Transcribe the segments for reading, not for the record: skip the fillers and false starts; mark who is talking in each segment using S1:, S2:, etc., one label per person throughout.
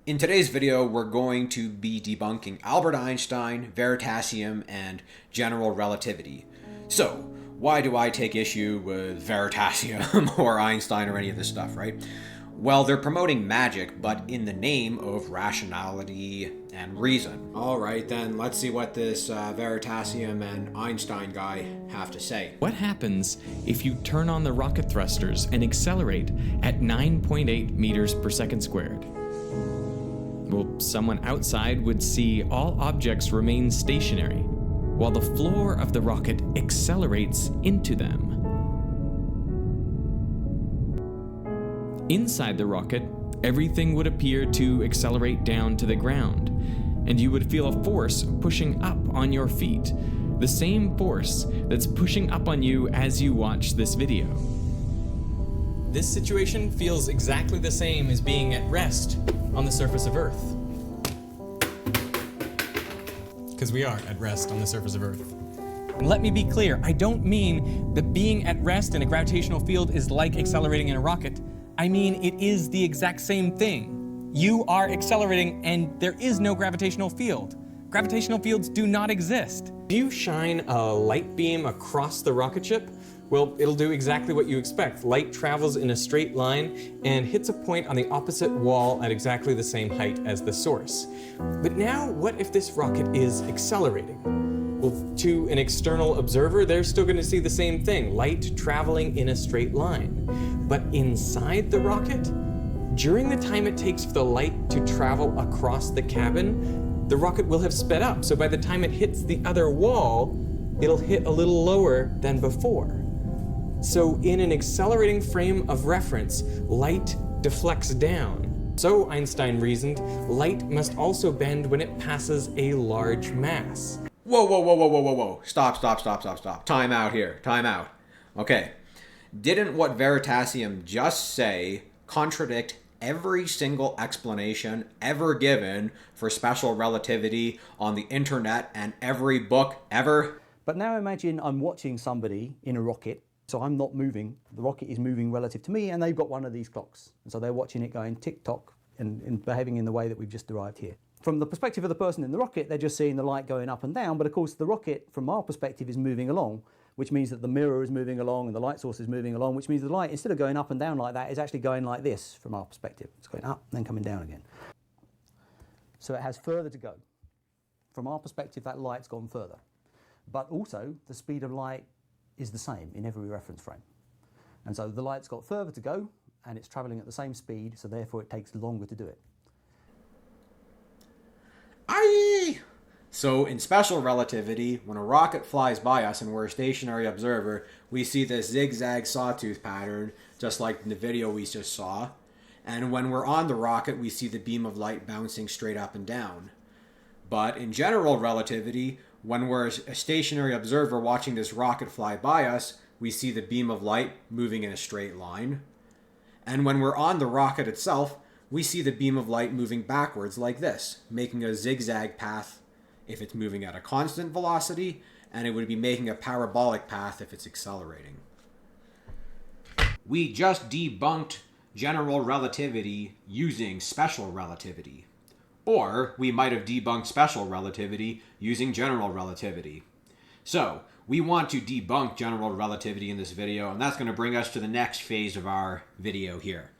S1: In today's video, we're going to be debunking Albert Einstein, Veritasium, and general relativity. So, why do I take issue with Veritasium or Einstein or any of this stuff, right? Well, they're promoting magic, but in the name of rationality and reason. Alright then, let's see what this Veritasium and Einstein guy have to say.
S2: What happens if you turn on the rocket thrusters and accelerate at 9.8 meters per second squared? Well, someone outside would see all objects remain stationary, while the floor of the rocket accelerates into them. Inside the rocket, everything would appear to accelerate down to the ground, and you would feel a force pushing up on your feet, the same force that's pushing up on you as you watch this video. This situation feels exactly the same as being at rest on the surface of Earth. Because we are at rest on the surface of Earth. And let me be clear, I don't mean that being at rest in a gravitational field is like accelerating in a rocket. I mean it is the exact same thing. You are accelerating and there is no gravitational field. Gravitational fields do not exist. If you shine a light beam across the rocket ship, well, it'll do exactly what you expect. Light travels in a straight line and hits a point on the opposite wall at exactly the same height as the source. But now, what if this rocket is accelerating? Well, to an external observer, they're still going to see the same thing, light traveling in a straight line. But inside the rocket, during the time it takes for the light to travel across the cabin, the rocket will have sped up. So by the time it hits the other wall, it'll hit a little lower than before. So in an accelerating frame of reference, light deflects down. So, Einstein reasoned, light must also bend when it passes a large mass.
S1: Whoa. Stop. Time out here. Time out. Okay. Didn't what Veritasium just say contradict every single explanation ever given for special relativity on the internet and every book ever?
S3: But now imagine I'm watching somebody in a rocket. So I'm not moving, the rocket is moving relative to me, and they've got one of these clocks. And so they're watching it going tick-tock and behaving in the way that we've just derived here. From the perspective of the person in the rocket, they're just seeing the light going up and down, but of course the rocket, from our perspective, is moving along, which means that the mirror is moving along and the light source is moving along, which means the light, instead of going up and down like that, is actually going like this from our perspective. It's going up and then coming down again. So it has further to go. From our perspective, that light's gone further. But also, the speed of light is the same in every reference frame. And so the light's got further to go, and it's traveling at the same speed, so therefore it takes longer to do it.
S1: Aye! So in special relativity, when a rocket flies by us and we're a stationary observer, we see this zigzag sawtooth pattern, just like in the video we just saw. And when we're on the rocket, we see the beam of light bouncing straight up and down. But in general relativity, when we're a stationary observer watching this rocket fly by us, we see the beam of light moving in a straight line. And when we're on the rocket itself, we see the beam of light moving backwards like this, making a zigzag path if it's moving at a constant velocity, and it would be making a parabolic path if it's accelerating. We just debunked general relativity using special relativity. Or we might have debunked special relativity using general relativity. So, we want to debunk general relativity in this video, and that's going to bring us to the next phase of our video here.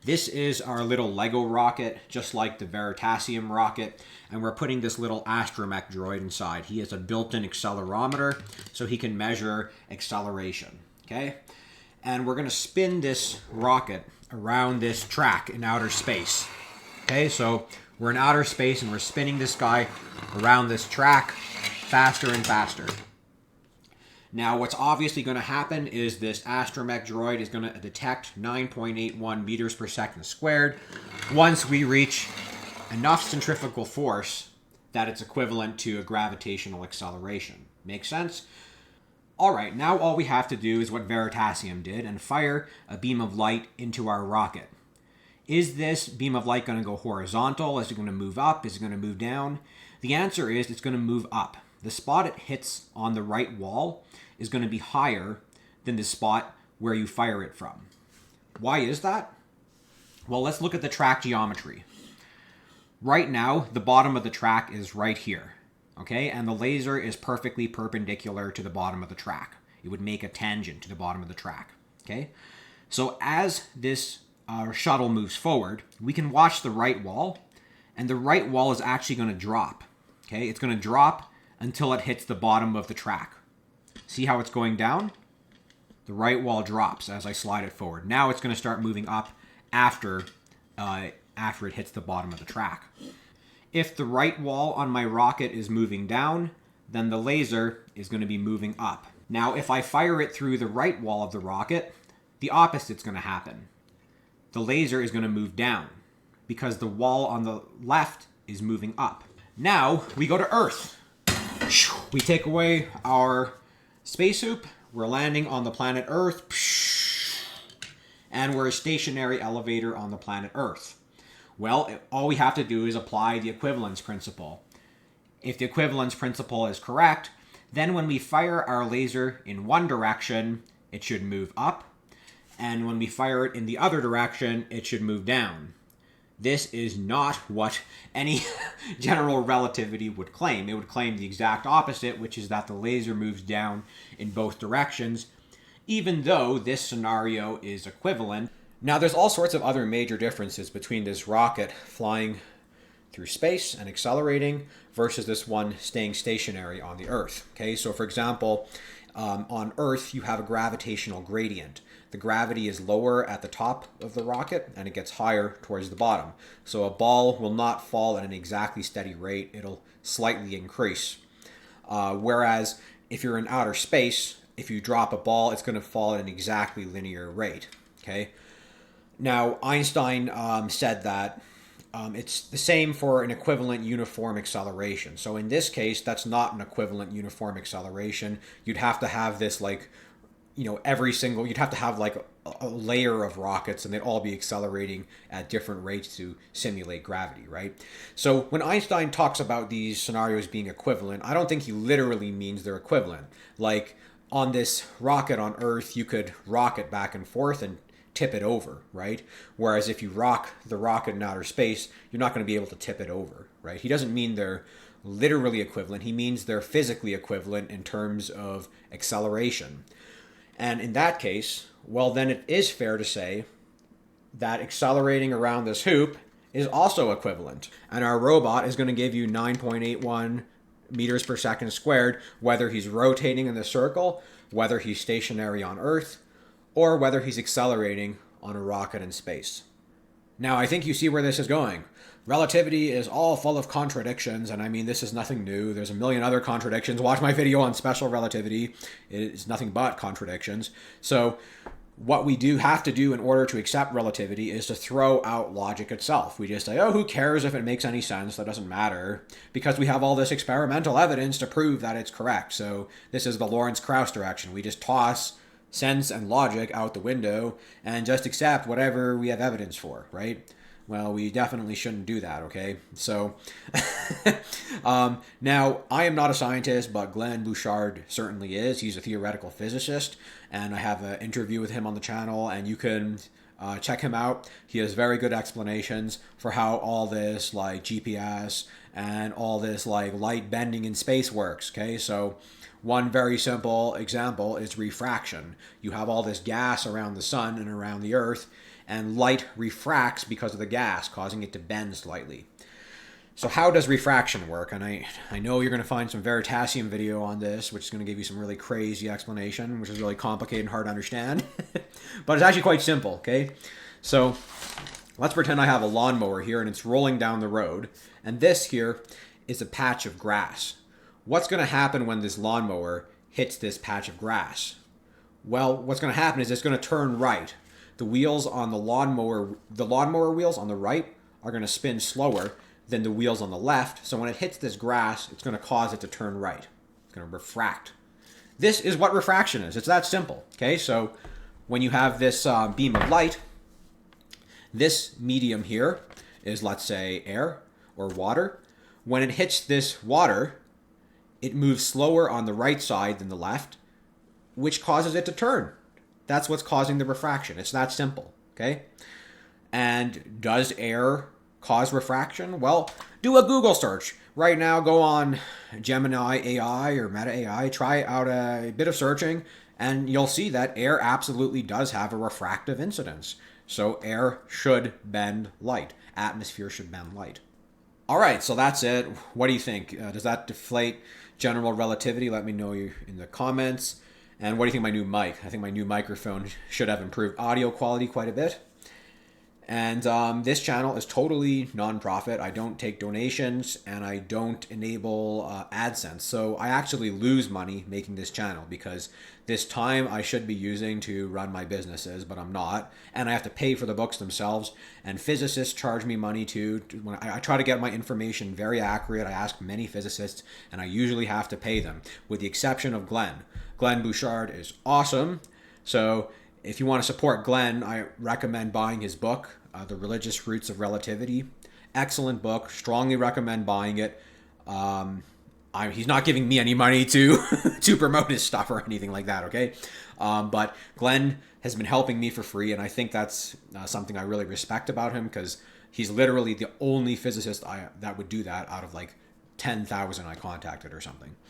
S1: This is our little Lego rocket, just like the Veritasium rocket, and we're putting this little astromech droid inside. He has a built-in accelerometer, so he can measure acceleration, okay? And we're going to spin this rocket around this track in outer space. Okay, so we're in outer space and we're spinning this guy around this track faster and faster. Now what's obviously going to happen is this astromech droid is going to detect 9.81 meters per second squared once we reach enough centrifugal force that it's equivalent to a gravitational acceleration. Make sense? Alright, now all we have to do is what Veritasium did and fire a beam of light into our rocket. Is this beam of light going to go horizontal? Is it going to move up? Is it going to move down? The answer is it's going to move up. The spot it hits on the right wall is going to be higher than the spot where you fire it from. Why is that? Well, let's look at the track geometry. Right now, the bottom of the track is right here, okay? And the laser is perfectly perpendicular to the bottom of the track. It would make a tangent to the bottom of the track, okay? So as this shuttle moves forward, we can watch the right wall, and the right wall is actually going to drop, okay? It's going to drop until it hits the bottom of the track. See how it's going down? The right wall drops as I slide it forward. Now it's going to start moving up after it hits the bottom of the track. If the right wall on my rocket is moving down, then the laser is going to be moving up. Now, if I fire it through the right wall of the rocket, the opposite's going to happen. The laser is going to move down because the wall on the left is moving up. Now, we go to Earth. We take away our spacesuit. We're landing on the planet Earth. And we're a stationary elevator on the planet Earth. Well, all we have to do is apply the equivalence principle. If the equivalence principle is correct, then when we fire our laser in one direction, it should move up. And when we fire it in the other direction, it should move down. This is not what any general relativity would claim. It would claim the exact opposite, which is that the laser moves down in both directions, even though this scenario is equivalent. Now, there's all sorts of other major differences between this rocket flying through space and accelerating versus this one staying stationary on the Earth. Okay, so for example, on Earth, you have a gravitational gradient. The gravity is lower at the top of the rocket and it gets higher towards the bottom. So a ball will not fall at an exactly steady rate. It'll slightly increase. Whereas if you're in outer space, if you drop a ball, it's going to fall at an exactly linear rate. Okay. Now, Einstein said that it's the same for an equivalent uniform acceleration. So in this case, that's not an equivalent uniform acceleration. You'd have to have this you'd have to have like a layer of rockets and they'd all be accelerating at different rates to simulate gravity, right? So when Einstein talks about these scenarios being equivalent, I don't think he literally means they're equivalent. Like on this rocket on Earth, you could rocket back and forth and tip it over, right? Whereas if you rock the rocket in outer space, you're not going to be able to tip it over, right? He doesn't mean they're literally equivalent. He means they're physically equivalent in terms of acceleration. And in that case, well, then it is fair to say that accelerating around this hoop is also equivalent. And our robot is going to give you 9.81 meters per second squared, whether he's rotating in the circle, whether he's stationary on Earth, or whether he's accelerating on a rocket in space. Now, I think you see where this is going. Relativity is all full of contradictions, and I mean, this is nothing new. There's a million other contradictions. Watch my video on special relativity. It is nothing but contradictions. So what we do have to do in order to accept relativity is to throw out logic itself. We just say, oh, who cares if it makes any sense? That doesn't matter, because we have all this experimental evidence to prove that it's correct. So this is the Lawrence-Krauss direction. We just toss sense and logic out the window and just accept whatever we have evidence for, right? Well, we definitely shouldn't do that, okay? So, now, I am not a scientist, but Glenn Bouchard certainly is. He's a theoretical physicist, and I have an interview with him on the channel, and you can check him out. He has very good explanations for how all this, like GPS and all this, like light bending in space works, okay? So, one very simple example is refraction. You have all this gas around the sun and around the Earth, and light refracts because of the gas, causing it to bend slightly. So how does refraction work? And I know you're going to find some Veritasium video on this, which is going to give you some really crazy explanation, which is really complicated and hard to understand. But it's actually quite simple, okay? So let's pretend I have a lawnmower here, and it's rolling down the road, and this here is a patch of grass. What's going to happen when this lawnmower hits this patch of grass? Well, what's going to happen is it's going to turn right. The wheels on the lawnmower wheels on the right are going to spin slower than the wheels on the left. So when it hits this grass, it's going to cause it to turn right. It's going to refract. This is what refraction is. It's that simple. Okay, so when you have this beam of light, this medium here is, let's say, air or water. When it hits this water, it moves slower on the right side than the left, which causes it to turn. That's what's causing the refraction. It's that simple, okay? And does air cause refraction? Well, do a Google search. Right now, go on Gemini AI or Meta AI, try out a bit of searching, and you'll see that air absolutely does have a refractive incidence. So air should bend light. Atmosphere should bend light. All right, so that's it. What do you think? Does that deflate general relativity? Let me know in the comments. And what do you think of my new mic? I think my new microphone should have improved audio quality quite a bit. And this channel is totally non-profit. I don't take donations and I don't enable AdSense. So I actually lose money making this channel because this time I should be using to run my businesses, but I'm not. And I have to pay for the books themselves. And physicists charge me money too. When I try to get my information very accurate, I ask many physicists and I usually have to pay them, with the exception of Glenn. Glenn Bouchard is awesome. So if you want to support Glenn, I recommend buying his book, The Religious Roots of Relativity. Excellent book. Strongly recommend buying it. He's not giving me any money to to promote his stuff or anything like that, okay? But Glenn has been helping me for free, and I think that's something I really respect about him, because he's literally the only physicist that would do that out of like 10,000 I contacted or something.